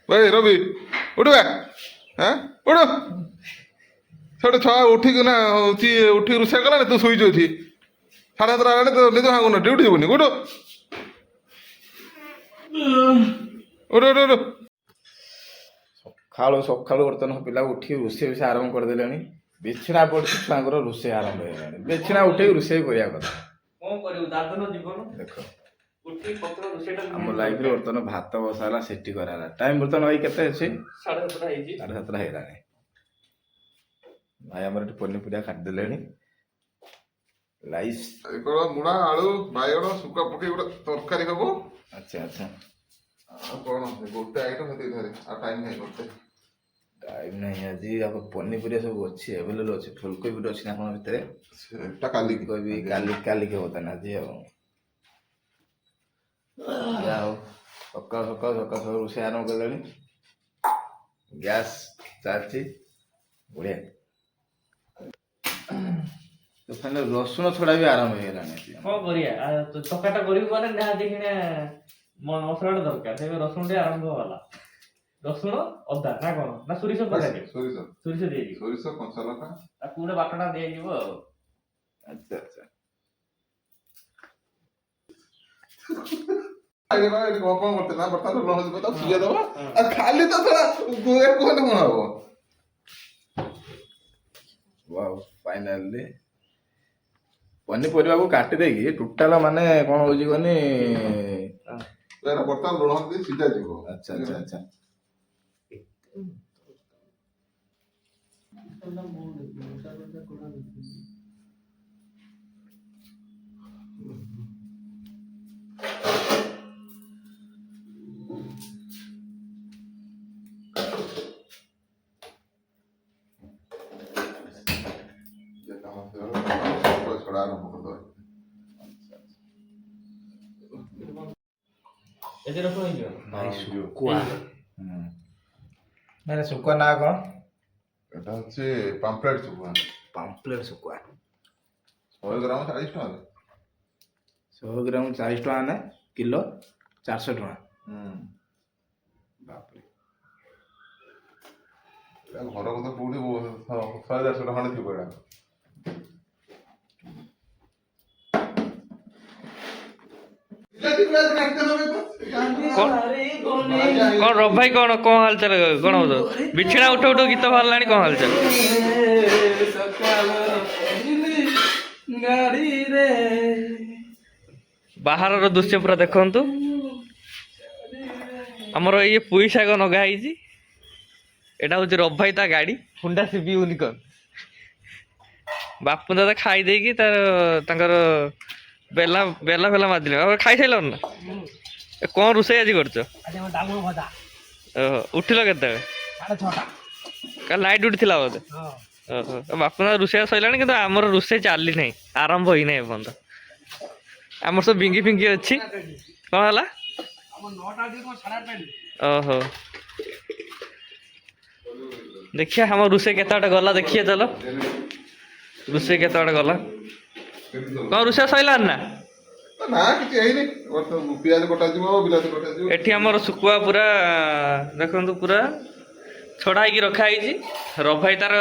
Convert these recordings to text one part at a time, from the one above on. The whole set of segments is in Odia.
ଭାଇ ରବି ଉଠିବା ହଁ ଉଠ ସେଠି ଛୁଆ ଉଠିକି ନା ହଉଛି ଉଠିକି ରୋଷେଇ କଲାଣି ତୁ ଶୋଇଛୁ ଏଠି 7:30 ହେଲାଣି ତୁ ନିଜ ଭାଙ୍ଗୁନ ଡ୍ୟୁଟି ଯିବୁନି ଉଠ ଉଠ ଉଠ ଉଠ। ସକାଳୁ ସକାଳୁ ବର୍ତ୍ତମାନ ପିଲା ଉଠିକି ରୋଷେଇ ଫୋଷେଇ ଆରମ୍ଭ କରିଦେଲେଣି। ବିଛଣା ପଡ଼ିଛି ଛୁଆଙ୍କର ରୋଷେଇ ଆରମ୍ଭ ହେଇଗଲାଣି। ବିଛଣା ଉଠେଇକି ରୋଷେଇ କରିବା କଥା। କଣ କରିବୁ ଦାଦନ ଜୀବନ ଦେଖ ଉଠିକି ପତ୍ର ରୋଷେଇଟା ଆମ ଲାଇଫରେ ବର୍ତ୍ତମାନ ଭାତ ବସା ହେଲା ସେଠି କରାହେଲା। ଟାଇମ ବର୍ତ୍ତମାନ ଭାଇ କେତେ ଅଛି? 7:30 ହେଇଛି। 7:30 ହେଇଗଲାଣି। ଭାଇ ଆମର ଏଠି ପନିପରିବା କାଟିଦେଲେଣି। ରାଇସ୍ ମୂଳା ଆଳୁ ବାଇଗଣ ଶୁଖୁଆ ପକେଇ ଗୋଟେ ତରକାରୀ ହବ। ଆଚ୍ଛା ଆଚ୍ଛା ଆଉ କଣ ଗୋଟେ ଆଇଟମ ସେତିକି ଧରେ ଆଉ ଟାଇମ ନାହିଁ ଗୋଟେ ଟାଇମ ନାହିଁ ଆଜି। ଆଉ ପନିପରିବା ସବୁ ଅଛି ଆଭେଲେବଲ ଅଛି। ଫୁଲକୋବି ବି ଅଛି ନା ଆପଣଙ୍କ ଭିତରେ? ସେଟା କାଲିକି ଫୁଲକୋବି କାଲିକି ହବ ତାହେଲେ ଆଜି ଆଉ ଯାହା ହଉ ସକାଳୁ ସକାଳୁ ରୋଷେଇ ଆରମ୍ଭ କଲେଣି। ଗ୍ୟାସ୍ ଚାଲିଛି ବଢିଆ। ରସୁଣ ଛଡା ବି ଆରମ୍ଭ ହେଇଗଲାଣି। କଣ କରିବା ତରକାରୀଟା କରିବୁ ମାନେ ନିହାତି କିନା ମସଲାଟା ଦରକାର। ତେବେ ରସୁଣ ଟିକେ ଆରମ୍ଭ ହେଲା। ରସୁଣ ଅଦା ନା କଣ ନା ସୋରିଷ ପକାଯିବ? ସୋରିଷ ଦିଆଯିବ। ସୋରିଷ କଞ୍ଚା ଲଙ୍କା ତାକୁ ଗୋଟେ ବାଟଣା ଦିଆଯିବ ଆଉ। ଆଚ୍ଛା ଆଚ୍ଛା କଣ କରୁଥିଲେ ନା ବର୍ତ୍ତମାନ ଲୁଣ ଯିବ ତାକୁ ସିଝେଇ ଦବା ଆଉ ଖାଲି ତ ଥୋड़ा କୁହନ୍ତୁ କଣ ହବ। ୱାଓ ଫାଇନାଲି ପନିପରିବାକୁ କାଟି ଦେଇକି ଟୋଟାଲ ମାନେ କଣ ହଉଛି କହନି। ବର୍ତ୍ତମାନ ଲୁଣ ଦେଇ ସିଝା ଯିବ। ଆଚ୍ଛା ଆଚ୍ଛା ଆଚ୍ଛା ଛଡା ଆରମ୍ଭ କରିଦବା। ଏତେ ରସୁଣ ହେଇଯିବ? ଭାଇ ଶୁଖୁଆ ମାନେ ଶୁଖୁଆ ନାଁ କଣ? ଏଟା ହচ্ছে ପାମ୍ପଲେଟ ଶୁଖୁଆ। ପାମ୍ପଲେଟ ଶୁଖୁଆ 100 ଗ୍ରାମ 40 ଟଙ୍କା। 100 ଗ୍ରାମ 40 ଟଙ୍କା ନା କିଲୋ 400 ଟଙ୍କା। ବାପରେ ଘର କଥା କୋଉଠି 100-150 ଟଙ୍କା ଖଣ୍ଡେ ଥିବ ଏଇଟା। କଣ ରବ ଭାଇ କଣ ହାଲଚାଲ କଣ ହଉଛ? ବିଛଣା ଉଠ ଉଠ ଗୀତ ବାହାରିଲାଣି କଣ ହାଲଚାଲ? ବାହାରର ଦୃଶ୍ୟ ପୁରା ଦେଖନ୍ତୁ। ଆମର ଇଏ ପୁଇ ଶାଗ ନଗା ହେଇଛି। ଏଟା ହଉଛି ରବ ଭାଇ ତା ଗାଡି ହୁଣ୍ଡା ସିବି ୟୁନିକର୍ନ। ବାପୁ ଦାଦା ଖାଇ ଦେଇକି ତାଙ୍କର ବେଲା ଫେଲା ମାରିଥିଲେ। ଖାଇସାରିଲନି ନା? କଣ ରୋଷେଇ ଆଜି କରିଛ? ଓହୋ ଉଠିଲ କେତେବେଳେ? କାଲି ନାଇଟ୍ ଡ୍ୟୁଟି ଥିଲା ବୋଧେ? ଓହୋ ବାପୁ ଦାଦା ରୋଷେଇ ସରିଲାଣି କିନ୍ତୁ ଆମର ରୋଷେଇ ଚାଲି ନାହିଁ, ଆରମ୍ଭ ହେଇନାହିଁ ଏପର୍ଯ୍ୟନ୍ତ। ଆମର ସବୁ ବିଙ୍ଗି ଫିଙ୍ଗି ଅଛି। କଣ ହେଲା? ଓହୋ ଦେଖିଆ ଆମ ରୋଷେଇ କେତେ ବାଟ ଗଲା ଦେଖିଆ ଚାଲ। ରୋଷେଇ କେତେ ବାଟ ଗଲା? କଣ ରୋଷେଇ ସରିଲାଣି ନା? ନା କିଛି ହେଇନି। ପିଆଜ କଟାଯିବ, ବିଲାତି କଟାଯିବ। ଏଠି ଆମର ଶୁଖୁଆ ପୁରା ଦେଖନ୍ତୁ ପୁରା ଛଡା ହେଇକି ରଖା ହେଇଛି। ରବ ଭାଇ ତାର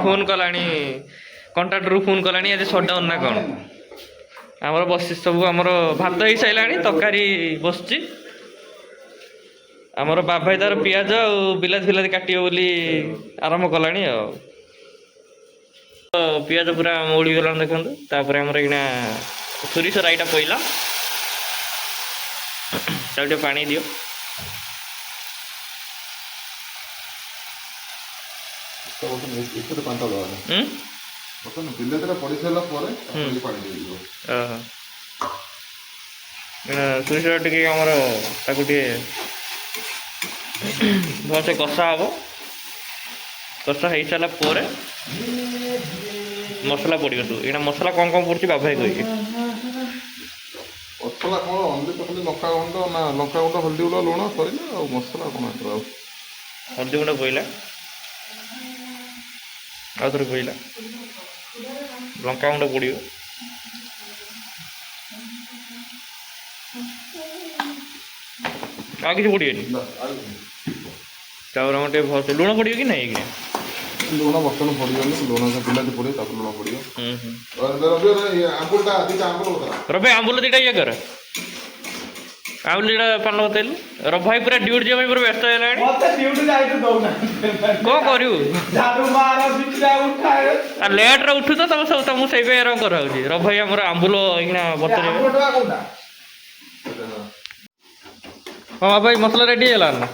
ଫୋନ କଲାଣି, କଣ୍ଟ୍ରାକ୍ଟରକୁ ଫୋନ କଲାଣି ଆଜି ସଟଡାଉନ ନା କଣ। ଆମର ବସି ସବୁ ଆମର ଭାତ ହେଇସାରିଲାଣି, ତରକାରୀ ବସିଛି। ଆମର ବାବା ଭାଇ ତାର ପିଆଜ ଆଉ ବିଲାତି ଫିଲାତି କାଟିବ ବୋଲି ଆରମ୍ଭ କଲାଣି ଆଉ। ପିଆଜ ପୁରା ମଉଳି ଗଲାଣି ଦେଖନ୍ତୁ। ତାପରେ ଆମର ଏଇନା ସୋରିଷ ରାଇଟା ପଇଲା। ତାକୁ ଟିକେ ପାଣି ଦିଅ। ବିଲାତିଟା ପଡି ସାରିଲା ପରେ ପାଣି ଦେଇଯିବ। ଓହୋ ସୋରିଷ ଟିକେ ଆମର ତାକୁ ଟିକେ ଭଲସେ କଷା ହବ। କଷା ହେଇସାରିଲା ପରେ ମସଲା ପଡ଼ିବ ସବୁ। ଏଇଟା ମସଲା କ'ଣ ପଡ଼ୁଛି ବାବା ଭାଇ କହିବେ। ମସଲା କ'ଣ ଖାଲି ଲଙ୍କାଗୁଣ୍ଡ ନା ଲଙ୍କାଗୁଣ୍ଡ, ହଳଦୀ ଗୁଣ୍ଡ, ଲୁଣ ସରିଲା ଆଉ ମସଲା କ'ଣ ଆଉ। ହଳଦୀ ଗୁଣ୍ଡ ପଇଲା, ଆଉ ଥରେ ପଇଲା, ଲଙ୍କାଗୁଣ୍ଡ ପଡ଼ିବ, ଆଉ କିଛି ପଡ଼ିବନି। ଚାଉଳ ଟିକେ ଭଲସେ ଲୁଣ ପଡ଼ିବ କି ନାହିଁ କି? ଲୁଣ ବର୍ତ୍ତମାନ ପଡ଼ିବନି, ଲୁଣ ବିଲାତି ପଡ଼ିବ ତାପରେ ଲୁଣ ପଡ଼ିବ। ଆମ୍ବୁଲଟା ଦିଟା ଆମ୍ବୁଲ କଥା ରବି ଆମ୍ବୁଲ ଦିଟା ଇଏ କର, ଆମ୍ବୁଲ ଦିଟା ପାନ ବତେଇଲୁ। ରବି ଭାଇ ପୁରା ଡ୍ୟୁଟି ଯିବା ପାଇଁ ପୁରା ବ୍ୟସ୍ତ ହେଇଗଲାଣି। ମତେ ଡ୍ୟୁଟି ଯାଇତେ ଦଉନାହାନ୍ତି। କ'ଣ କରିବୁ? ଝାଡୁ ମାର ବିଛଣା ଉଠାଏ। ଆଉ ଲେଟ୍ରେ ଉଠୁଛ ତମେ ସବୁ ତମକୁ ସେଇ ପାଇଁ ଏରକମ କରାହେଉଛି। ରବି ଭାଇ ଆମର ଆମ୍ବୁଲ ଏଇନା ବତେଇବେ। ଆମ୍ବ ଟଙ୍କା କୋଉଟା? ହଁ ଭାଇ ମସଲା ରେଡ଼ି ହେଇଗଲା ନା?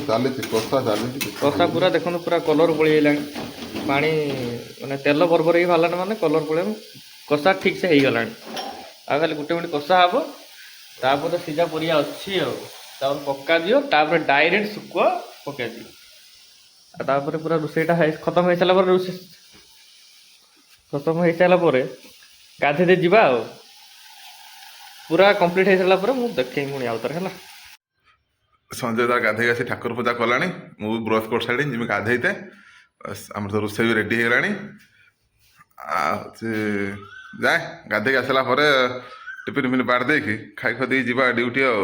ଚାଲିଛି କଷା ଚାଲିଛି। କଷା ପୁରା ଦେଖନ୍ତୁ ପୁରା କଲର୍ ପଳେଇ ଆଇଲାଣି, ପାଣି ମାନେ ତେଲ ବରବର ହେଇକି ବାହାରିଲାଣି ମାନେ କଲର୍ ପଳେଇବ। କଷା ଠିକ୍ ସେ ହେଇଗଲାଣି, ଆଉ ଖାଲି ଗୋଟେ ମିନିଟ୍ କଷା ହବ, ତାପରେ ସିଝା ପରିବା ଅଛି ଆଉ ତାପରେ ପକାଯିବ, ତାପରେ ଡାଇରେକ୍ଟ ଶୁଖୁଆ ପକାଯିବ। ଆଉ ତାପରେ ପୁରା ରୋଷେଇଟା ଖତମ ହେଇସାରିଲା ପରେ ଗାଧେଇ ଦେଇ ଯିବା ଆଉ। ପୁରା କମ୍ପ୍ଲିଟ୍ ହେଇସାରିଲା ପରେ ମୁଁ ଦେଖେଇବି ପୁଣି ଆଉ ଥରେ ହେଲା। ସଞ୍ଜୟ ତାର ଗାଧେଇ ଆସି ଠାକୁର ପୂଜା କଲାଣି, ମୁଁ ବି ବ୍ରସ୍ କରିସାରିଲିଣି, ଯିବି ଗାଧେଇତେ। ଆମର ତ ରୋଷେଇ ବି ରେଡ଼ି ହେଇଗଲାଣି। ଆଉ ଯାଏ ଗାଧେଇକି ଆସିଲା ପରେ ଟିଫିନ୍ ଫିଫିନ୍ ବାଢ଼ି ଦେଇକି ଖାଇ ଖୁଆ ଦେଇକି ଯିବା ଡ୍ୟୁଟି ଆଉ।